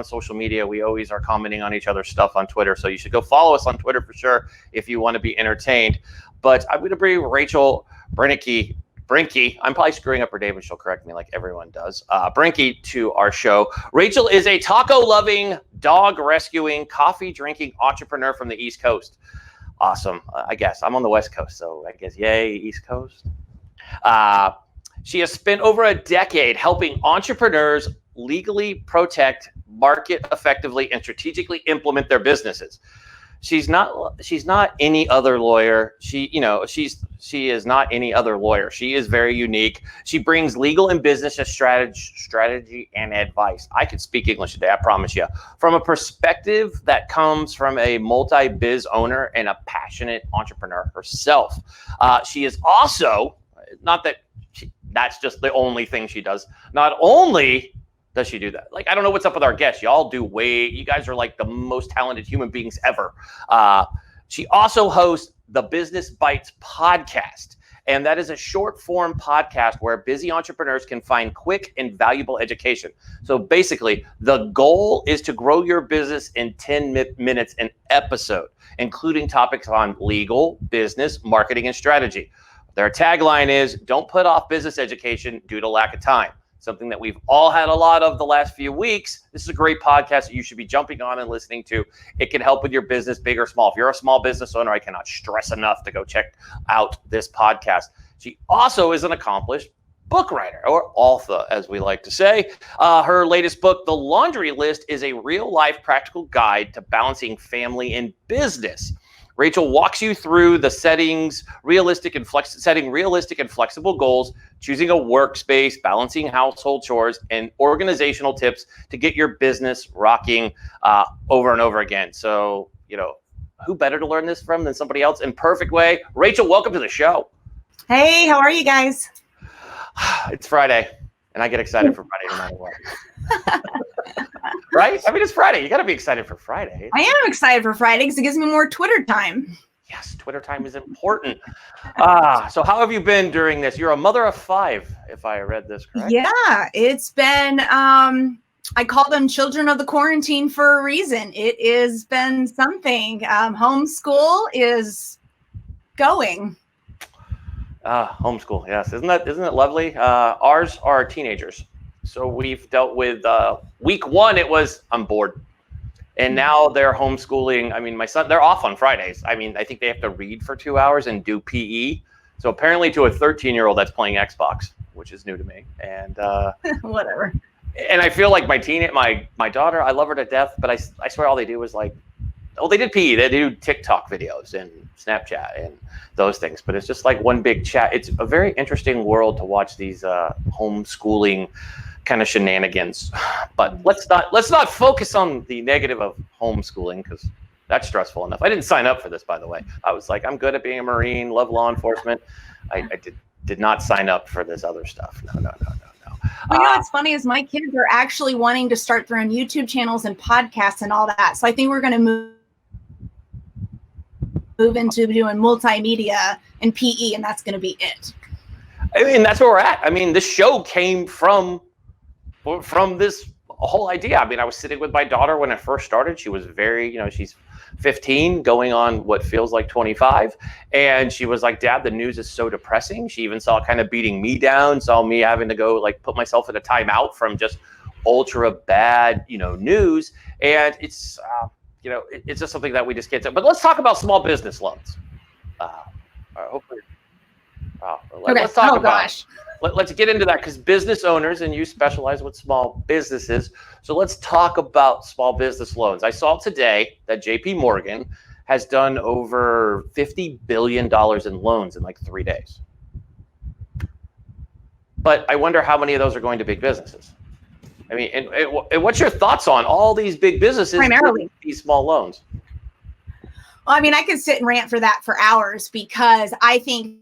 on social media. We always are commenting on each other's stuff on Twitter. So you should go follow us on Twitter for sure if you want to be entertained. But I'm going to bring Rachel Brenke. I'm probably screwing up her name, and she'll correct me like everyone does. Brenke to our show. Rachel is a taco-loving, dog-rescuing, coffee-drinking entrepreneur from the East Coast. Awesome. I guess I'm on the West Coast, so I guess yay, East Coast. She has spent over a decade helping entrepreneurs legally protect, market effectively, and strategically implement their businesses. She's not any other lawyer. She is not any other lawyer. She is very unique. She brings legal and business strategy and advice. I could speak English today, I promise you. From a perspective that comes from a multi-biz owner and a passionate entrepreneur herself. She is also, not that that's just the only thing she does. Not only does she do that? Like, I don't know what's up with our guests. Y'all do you guys are like the most talented human beings ever. She also hosts the Business Bites podcast. And that is a short form podcast where busy entrepreneurs can find quick and valuable education. So basically, the goal is to grow your business in 10 minutes an episode, including topics on legal, business, marketing, and strategy. Their tagline is, don't put off business education due to lack of time. Something that we've all had a lot of the last few weeks. This is a great podcast that you should be jumping on and listening to. It can help with your business, big or small. If you're a small business owner, I cannot stress enough to go check out this podcast. She also is an accomplished book writer, or author, as we like to say. Her latest book, The Laundry List, is a real-life practical guide to balancing family and business. Rachel walks you through the setting realistic and flexible goals, choosing a workspace, balancing household chores, and organizational tips to get your business rocking over and over again. So, who better to learn this from than somebody else in perfect way? Rachel, welcome to the show. Hey, how are you guys? It's Friday, and I get excited for Friday no matter what. Right? I mean, it's Friday. You got to be excited for Friday. I am excited for Friday because it gives me more Twitter time. Yes, Twitter time is important. So how have you been during this? You're a mother of 5, if I read this correct. Yeah, it's been, I call them children of the quarantine for a reason. It has been something. Homeschool is going. Homeschool, yes. Isn't it lovely? Ours are teenagers. So we've dealt with week 1, it was, I'm bored. And now they're homeschooling. I mean, my son, they're off on Fridays. I mean, I think they have to read for 2 hours and do PE. So apparently to a 13-year-old that's playing Xbox, which is new to me. And whatever. And I feel like my daughter, I love her to death, but I swear all they do is like, they did PE. They do TikTok videos and Snapchat and those things. But it's just like one big chat. It's a very interesting world to watch these homeschooling kind of shenanigans. But let's not focus on the negative of homeschooling, because that's stressful enough. I didn't sign up for this, by the way. I was like, I'm good at being a Marine, love law enforcement. I did not sign up for this other stuff. No. Well, what's funny is my kids are actually wanting to start their own YouTube channels and podcasts and all that. So I think we're going to move into doing multimedia and PE, and that's going to be it. I mean, that's where we're at. I mean, this show came from this whole idea. I mean, I was sitting with my daughter when it first started. She was very, she's 15 going on what feels like 25. And she was like, Dad, the news is so depressing. She even saw it kind of beating me down, saw me having to go like put myself in a timeout from just ultra bad, news. And it's, it's just something that we just can't do. But let's talk about small business loans. Hopefully, let's talk about. Let's get into that, because business owners, and you specialize with small businesses. So let's talk about small business loans. I saw today that JP Morgan has done over $50 billion in loans in like 3 days. But I wonder how many of those are going to big businesses. I mean, and what's your thoughts on all these big businesses primarily these small loans? Well, I mean, I could sit and rant for that for hours, because I think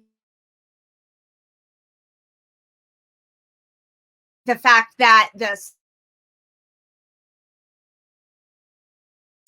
the fact that the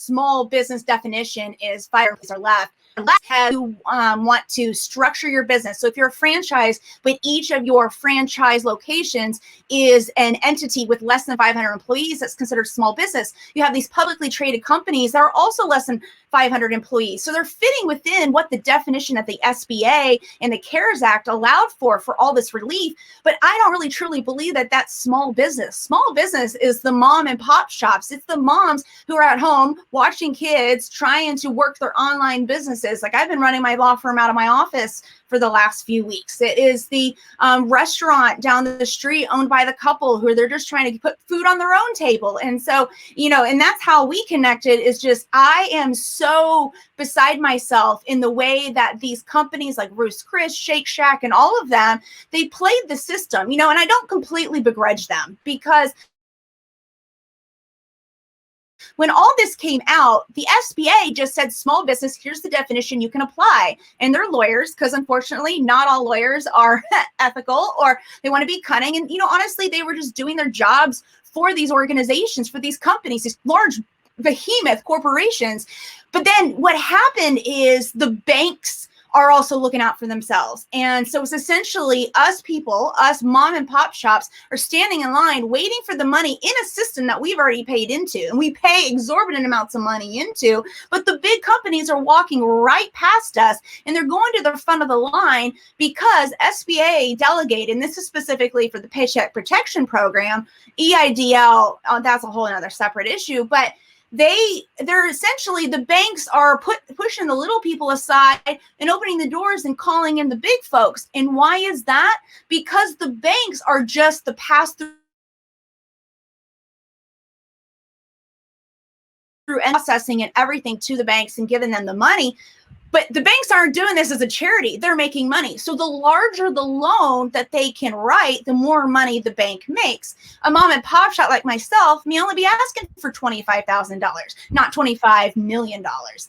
small business definition is 5 employees or less. Unless you want to structure your business. So if you're a franchise, but each of your franchise locations is an entity with less than 500 employees, that's considered small business. You have these publicly traded companies that are also less than 500 employees. So they're fitting within what the definition that the SBA and the CARES Act allowed for all this relief. But I don't really truly believe that that's small business. Small business is the mom and pop shops. It's the moms who are at home watching kids trying to work their online businesses. Like I've been running my law firm out of my office for the last few weeks. It is the restaurant down the street owned by the couple who they're just trying to put food on their own table. And so, and that's how we connected, is just, I am so beside myself in the way that these companies like Ruth's Chris, Shake Shack, and all of them, they played the system, and I don't completely begrudge them, because when all this came out, the SBA just said small business, here's the definition you can apply. And they're lawyers, because unfortunately, not all lawyers are ethical, or they want to be cunning. And, honestly, they were just doing their jobs for these organizations, for these companies, these large behemoth corporations. But then what happened is the banks are also looking out for themselves. And so it's essentially us mom and pop shops are standing in line waiting for the money in a system that we've already paid into, and we pay exorbitant amounts of money into, but the big companies are walking right past us, and they're going to the front of the line because SBA delegated, and this is specifically for the Paycheck Protection Program, EIDL, that's a whole other separate issue, but they're essentially, the banks are pushing the little people aside and opening the doors and calling in the big folks. And why is that? Because the banks are just the pass-through and processing and everything to the banks and giving them the money. But the banks aren't doing this as a charity. They're making money. So the larger the loan that they can write, the more money the bank makes. A mom and pop shop like myself may only be asking for $25,000, not $25 million.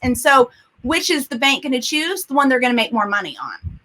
And so which is the bank going to choose? The one they're going to make more money on.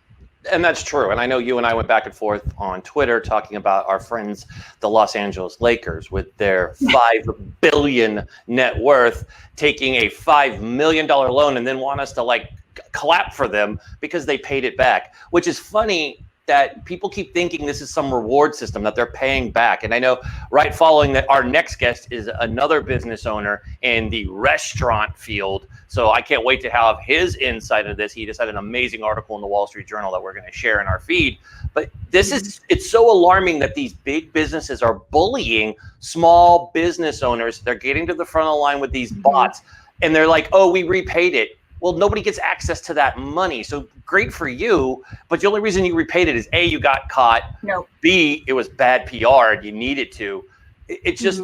And that's true. And I know you and I went back and forth on Twitter talking about our friends, the Los Angeles Lakers, with their $5 billion net worth, taking a $5 million loan and then want us to clap for them because they paid it back, which is funny that people keep thinking this is some reward system that they're paying back. And I know right following that, our next guest is another business owner in the restaurant field. So I can't wait to have his insight of this. He just had an amazing article in the Wall Street Journal that we're going to share in our feed. But it's so alarming that these big businesses are bullying small business owners. They're getting to the front of the line with these bots, and they're like, oh, we repaid it. Well, nobody gets access to that money. So great for you. But the only reason you repaid it is A, you got caught. No. B, it was bad PR and you needed to. It's just,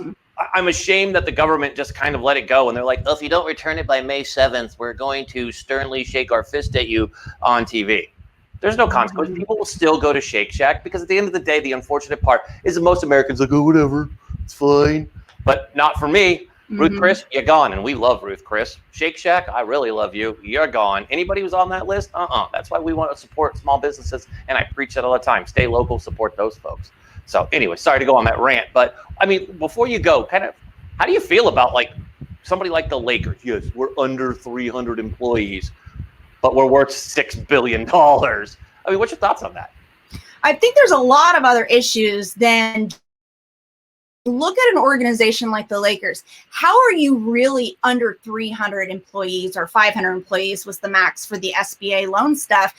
I'm ashamed that the government just kind of let it go. And they're like, oh, if you don't return it by May 7th, we're going to sternly shake our fist at you on TV. There's no consequence. People will still go to Shake Shack because at the end of the day, the unfortunate part is that most Americans are like, oh, whatever, it's fine. But not for me. Ruth Chris, you're gone, and we love Ruth Chris. Shake Shack, I really love you. You're gone. Anybody who's on that list, That's why we want to support small businesses, and I preach that all the time. Stay local, support those folks. So anyway, sorry to go on that rant, but I mean, before you go, kind of, how do you feel about somebody like the Lakers? Yes, we're under 300 employees, but we're worth $6 billion. I mean, what's your thoughts on that? I think there's a lot of other issues than look at an organization like the Lakers. How are you really under 300 employees, or 500 employees was the max for the SBA loan stuff?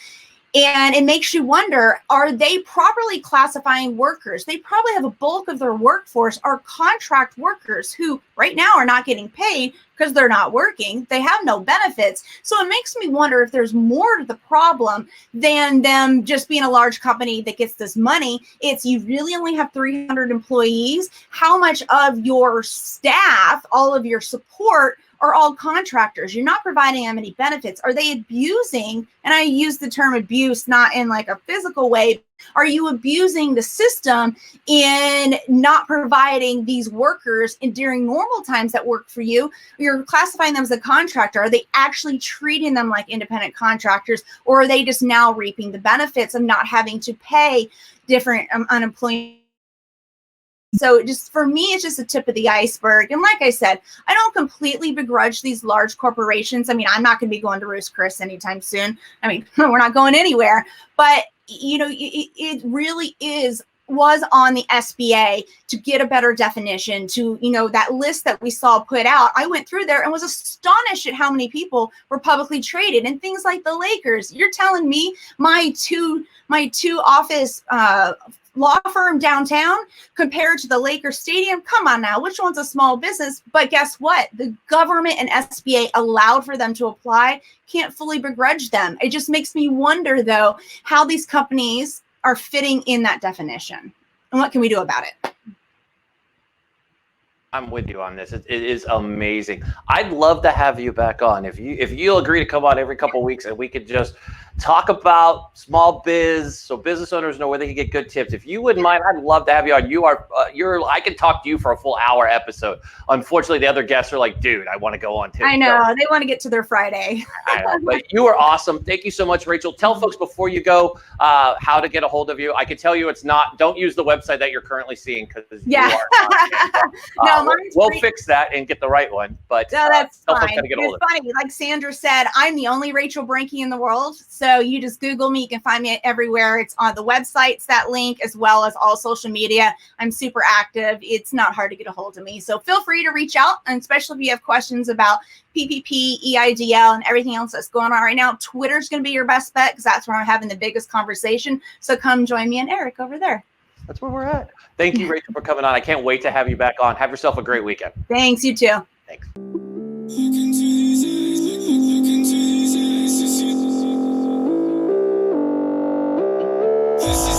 And it makes you wonder, are they properly classifying workers? They probably have a bulk of their workforce are contract workers who right now are not getting paid because they're not working. They have no benefits. So it makes me wonder if there's more to the problem than them just being a large company that gets this money. It's you really only have 300 employees. How much of your staff, all of your support, are all contractors? You're not providing them any benefits. Are they abusing, and I use the term abuse not in like a physical way, are you abusing the system in not providing these workers during normal times that work for you? You're classifying them as a contractor. Are they actually treating them like independent contractors, or are they just now reaping the benefits of not having to pay different unemployment So just for me, it's just the tip of the iceberg. And like I said, I don't completely begrudge these large corporations. I mean, I'm not going to be going to Ruth's Chris anytime soon. I mean, we're not going anywhere. But, you know, it really was on the SBA to get a better definition to, you know, that list that we saw put out. I went through there and was astonished at how many people were publicly traded and things like the Lakers. You're telling me my two office law firm downtown compared to the Lakers stadium? Come on now, which one's a small business? But guess what? The government and SBA allowed for them to apply. Can't fully begrudge them. It just makes me wonder, though, how these companies are fitting in that definition. And what can we do about it? I'm with you on this. It is amazing. I'd love to have you back on. If you'll agree to come on every couple of weeks and we could just talk about small biz so business owners know where they can get good tips. If you wouldn't mind, I'd love to have you on. I could talk to you for a full hour episode. Unfortunately, the other guests are like, dude, I want to go on too. I know. They want to get to their Friday. I know, but you are awesome. Thank you so much, Rachel. Tell folks before you go how to get a hold of you. I can tell you don't use the website that you're currently seeing because yeah. No, we'll fix that and get the right one. But no, that's fine. It's funny. Like Sandra said, I'm the only Rachel Brenke in the world. So you just Google me. You can find me everywhere. It's on the websites, that link, as well as all social media. I'm super active. It's not hard to get a hold of me. So feel free to reach out. And especially if you have questions about PPP, EIDL, and everything else that's going on right now, Twitter's going to be your best bet because that's where I'm having the biggest conversation. So come join me and Eric over there. That's where we're at. Thank you, Rachel, for coming on. I can't wait to have you back on. Have yourself a great weekend. Thanks. You too. Thanks. This is